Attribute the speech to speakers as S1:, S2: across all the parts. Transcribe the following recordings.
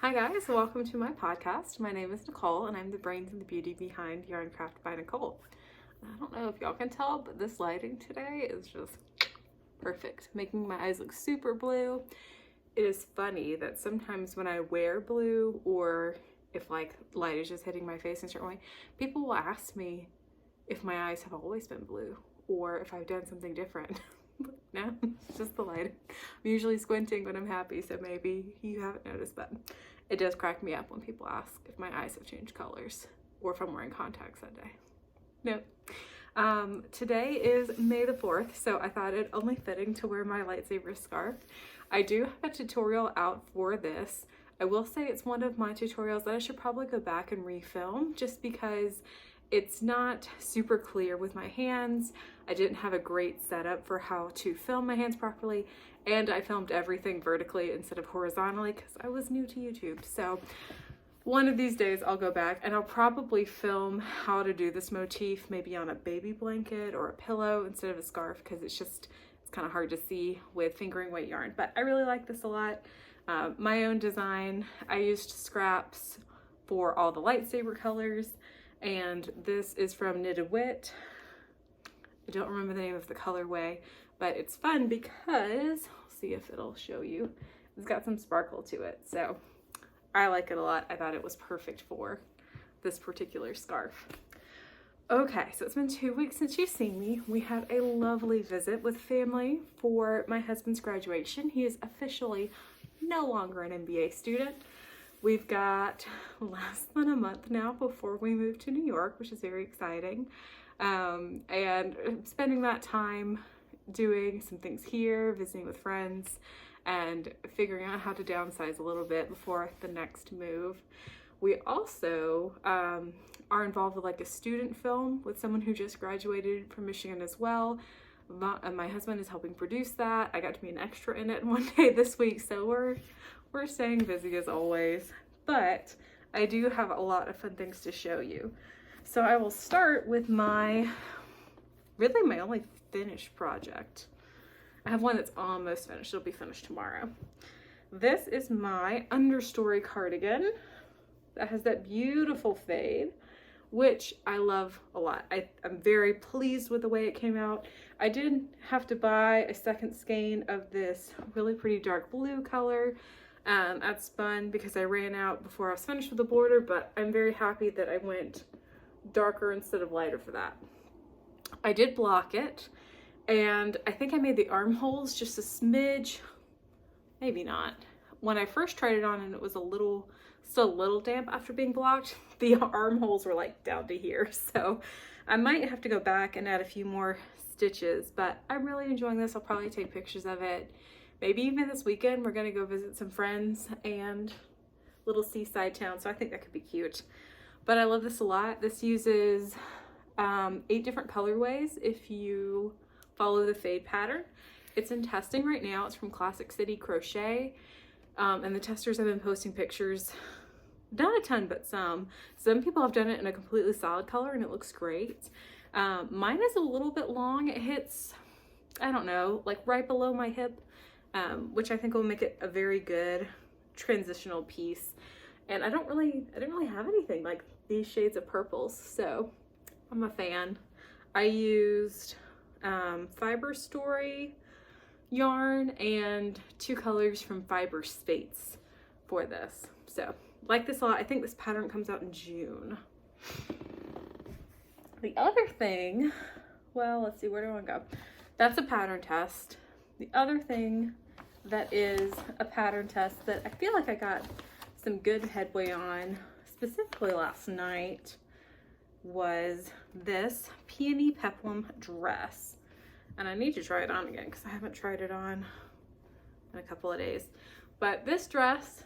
S1: Hi guys, welcome to my podcast. My name is Nicole and I'm the brains and the beauty behind Yarn Craft by Nicole. I don't know if y'all can tell, but this lighting today is just perfect, making my eyes look super blue. It is funny that sometimes when I wear blue, or if like light is just hitting my face in a certain way, people will ask me if my eyes have always been blue or if I've done something different. No, it's just the lighting. I'm usually squinting when I'm happy, so maybe you haven't noticed, but it does crack me up when people ask if my eyes have changed colors or if I'm wearing contacts that day. No. Today is May the 4th, so I thought it only fitting to wear my lightsaber scarf. I do have a tutorial out for this. I will say it's one of my tutorials that I should probably go back and refilm just because it's not super clear with my hands. I didn't have a great setup for how to film my hands properly, and I filmed everything vertically instead of horizontally because I was new to YouTube. So one of these days I'll go back and I'll probably film how to do this motif maybe on a baby blanket or a pillow instead of a scarf, because it's kind of hard to see with fingering weight yarn. But I really like this a lot. My own design. I used scraps for all the lightsaber colors, and this is from Knitted Wit. I don't remember the name of the colorway, but it's fun because, I'll see if it'll show you, it's got some sparkle to it. So I like it a lot. I thought it was perfect for this particular scarf. Okay, so it's been 2 weeks since you've seen me. We had a lovely visit with family for my husband's graduation. He is officially no longer an MBA student. We've got less than a month now before we move to New York, which is very exciting. And spending that time doing some things here, visiting with friends, and figuring out how to downsize a little bit before the next move. We also are involved with like a student film with someone who just graduated from Michigan as well. My husband is helping produce that. I got to be an extra in it one day this week, so we're staying busy as always, but I do have a lot of fun things to show you. So I will start with my only finished project. I have one that's almost finished. It'll be finished tomorrow. This is my Understory cardigan that has that beautiful fade, which I love a lot. I'm very pleased with the way it came out. I did have to buy a second skein of this really pretty dark blue color at Spun because I ran out before I was finished with the border, but I'm very happy that I went darker instead of lighter for that. I did block it, and I think I made the armholes just a smidge, maybe not. When I first tried it on and it was still a little damp after being blocked, the armholes were like down to here. So I might have to go back and add a few more stitches, but I'm really enjoying this. I'll probably take pictures of it. Maybe even this weekend we're gonna go visit some friends and little seaside town, so I think that could be cute. But I love this a lot. This uses 8 different colorways if you follow the fade pattern. It's in testing right now. It's from Classic City Crochet, and the testers have been posting pictures. Not a ton, but some. Some people have done it in a completely solid color and it looks great. Mine is a little bit long. It hits, I don't know, like right below my hip, which I think will make it a very good transitional piece. And I didn't really have anything like these shades of purples, so I'm a fan. I used Fiberstory yarn and 2 colors from Fyberspates for this. So like this a lot. I think this pattern comes out in June. The other thing, well, let's see, where do I want to go? That's a pattern test. The other thing that is a pattern test that I feel like I got some good headway on, specifically last night, was this Peony Peplum Dress. And I need to try it on again because I haven't tried it on in a couple of days. But this dress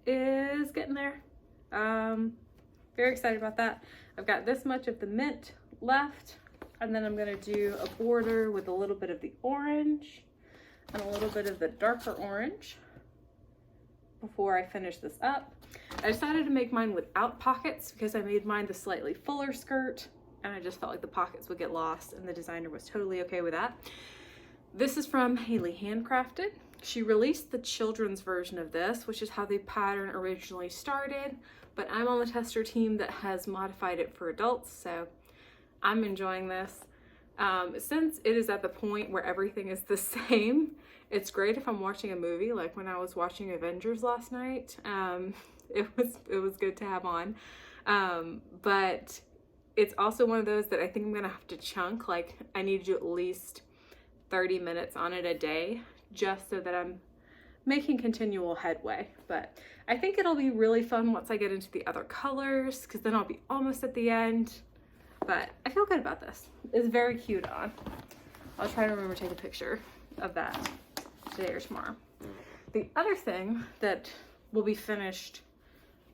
S1: is getting there. Very excited about that. I've got this much of the mint left, and then I'm gonna do a border with a little bit of the orange and a little bit of the darker orange before I finish this up. I decided to make mine without pockets because I made mine the slightly fuller skirt, and I just felt like the pockets would get lost, and the designer was totally okay with that. This is from Haley Handcrafted. She released the children's version of this, which is how the pattern originally started, but I'm on the tester team that has modified it for adults, so I'm enjoying this. Since it is at the point where everything is the same, it's great if I'm watching a movie, like when I was watching Avengers last night. It was good to have on. But it's also one of those that I think I'm gonna have to chunk. Like, I need to do at least 30 minutes on it a day, just so that I'm making continual headway. But I think it'll be really fun once I get into the other colors, because then I'll be almost at the end. But I feel good about this. It's very cute on. I'll try to remember to take a picture of that today or tomorrow. The other thing that will be finished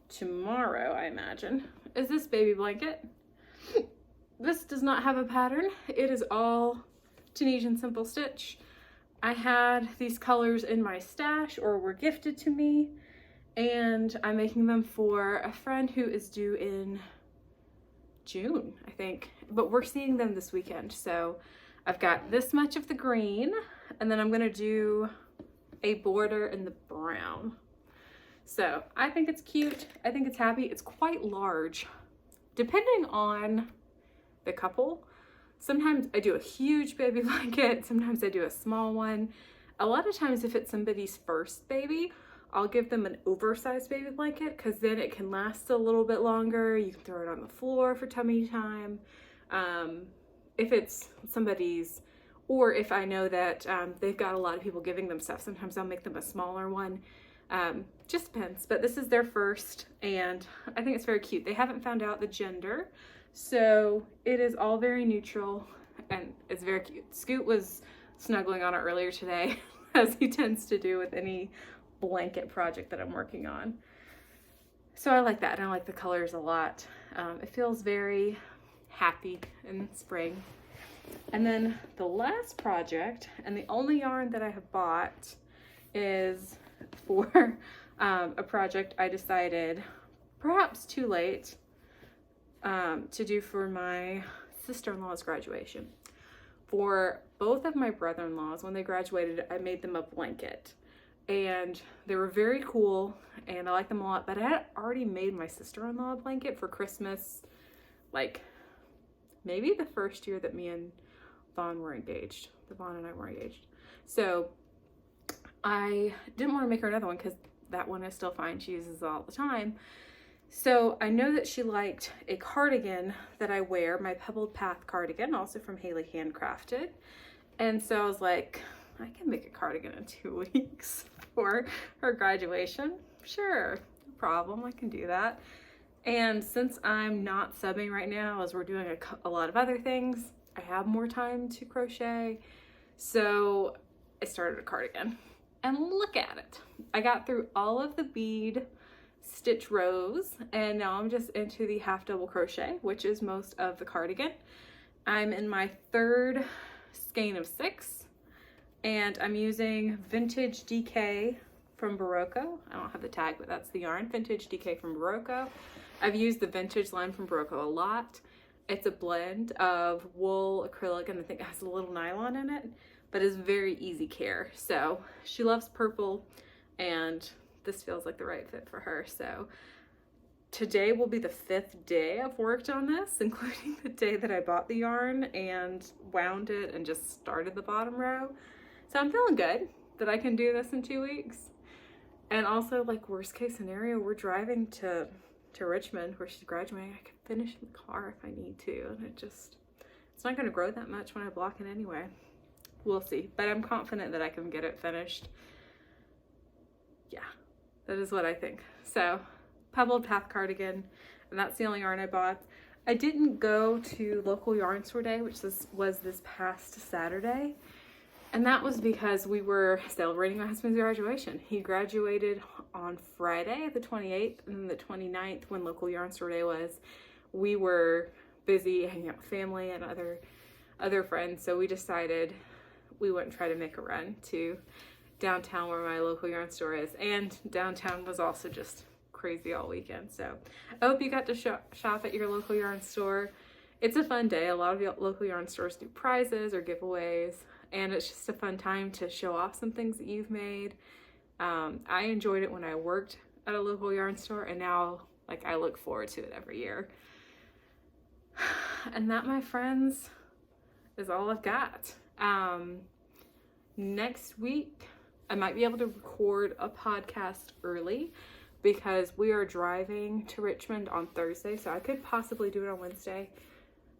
S1: tomorrow, I imagine, is this baby blanket. This does not have a pattern. It is all Tunisian simple stitch. I had these colors in my stash or were gifted to me, and I'm making them for a friend who is due in June, I think, but we're seeing them this weekend. So I've got this much of the green, and then I'm gonna do a border in the brown. So I think it's cute. I think it's happy. It's quite large, depending on the couple. Sometimes I do a huge baby blanket, sometimes I do a small one. A lot of times if it's somebody's first baby, I'll give them an oversized baby blanket, because then it can last a little bit longer. You can throw it on the floor for tummy time. If it's somebody's, or if I know that they've got a lot of people giving them stuff, sometimes I'll make them a smaller one. Just depends, but this is their first, and I think it's very cute. They haven't found out the gender, so it is all very neutral, and it's very cute. Scoot was snuggling on it earlier today, as he tends to do with any blanket project that I'm working on. So I like that, and I like the colors a lot. It feels very happy in spring. And then the last project, and the only yarn that I have bought, is for a project I decided, perhaps too late, to do for my sister-in-law's graduation. For both of my brother-in-laws, when they graduated, I made them a blanket. And they were very cool, and I like them a lot, but I had already made my sister-in-law a blanket for Christmas, like maybe the first year that me and Vaughn were engaged. Vaughn and I were engaged. So I didn't want to make her another one, because that one is still fine. She uses it all the time. So I know that she liked a cardigan that I wear, my Pebbled Path Cardigan, also from Haley Handcrafted. And so I was like, I can make a cardigan in 2 weeks for her graduation. Sure, no problem, I can do that. And since I'm not subbing right now, as we're doing a lot of other things, I have more time to crochet. So I started a cardigan, and look at it. I got through all of the bead stitch rows, and now I'm just into the half double crochet, which is most of the cardigan. I'm in my third skein of 6. And I'm using Vintage DK from Berroco. I don't have the tag, but that's the yarn. Vintage DK from Berroco. I've used the vintage line from Berroco a lot. It's a blend of wool, acrylic, and I think it has a little nylon in it, but it's very easy care. So she loves purple, and this feels like the right fit for her. So today will be the 5th day I've worked on this, including the day that I bought the yarn and wound it and just started the bottom row. So I'm feeling good that I can do this in 2 weeks. And also, like, worst case scenario, we're driving to Richmond where she's graduating. I can finish in the car if I need to. And it's not going to grow that much when I block it anyway. We'll see. But I'm confident that I can get it finished. Yeah, that is what I think. So, Pebbled Path Cardigan, and that's the only yarn I bought. I didn't go to local yarn store day, which was this past Saturday. And that was because we were celebrating my husband's graduation. He graduated on Friday, the 28th, and then the 29th, when local yarn store day was, we were busy hanging out with family and other friends. So we decided we wouldn't try to make a run to downtown where my local yarn store is. And downtown was also just crazy all weekend. So I hope you got to shop at your local yarn store. It's a fun day. A lot of local yarn stores do prizes or giveaways. and it's just a fun time to show off some things that you've made. I enjoyed it when I worked at a local yarn store, and now like I look forward to it every year. And that, my friends, is all I've got. Next week I might be able to record a podcast early because we are driving to Richmond on Thursday, so I could possibly do it on Wednesday.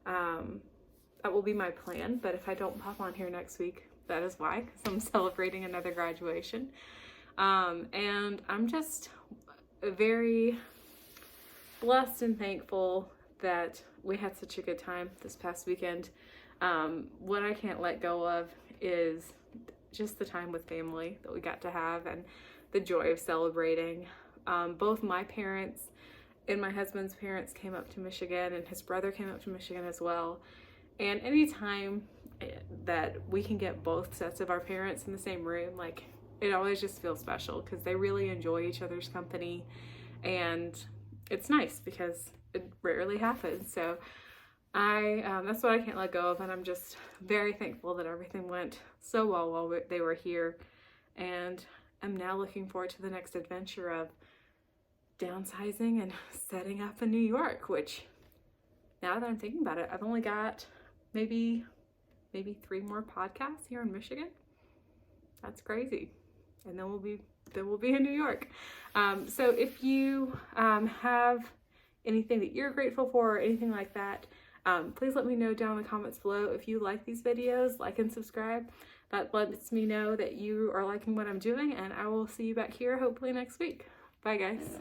S1: That will be my plan, but if I don't pop on here next week, that is why, because I'm celebrating another graduation. And I'm just very blessed and thankful that we had such a good time this past weekend. What I can't let go of is just the time with family that we got to have and the joy of celebrating. Both my parents and my husband's parents came up to Michigan, and his brother came up to Michigan as well. And anytime that we can get both sets of our parents in the same room, like, it always just feels special because they really enjoy each other's company, and it's nice because it rarely happens. So that's what I can't let go of, and I'm just very thankful that everything went so well while they were here, and I'm now looking forward to the next adventure of downsizing and setting up in New York, which, now that I'm thinking about it, I've only got maybe 3 more podcasts here in Michigan. That's crazy. And then we'll be in New York. So if you have anything that you're grateful for or anything like that, please let me know down in the comments below. If you like these videos, like and subscribe. That lets me know that you are liking what I'm doing, and I will see you back here hopefully next week. Bye, guys.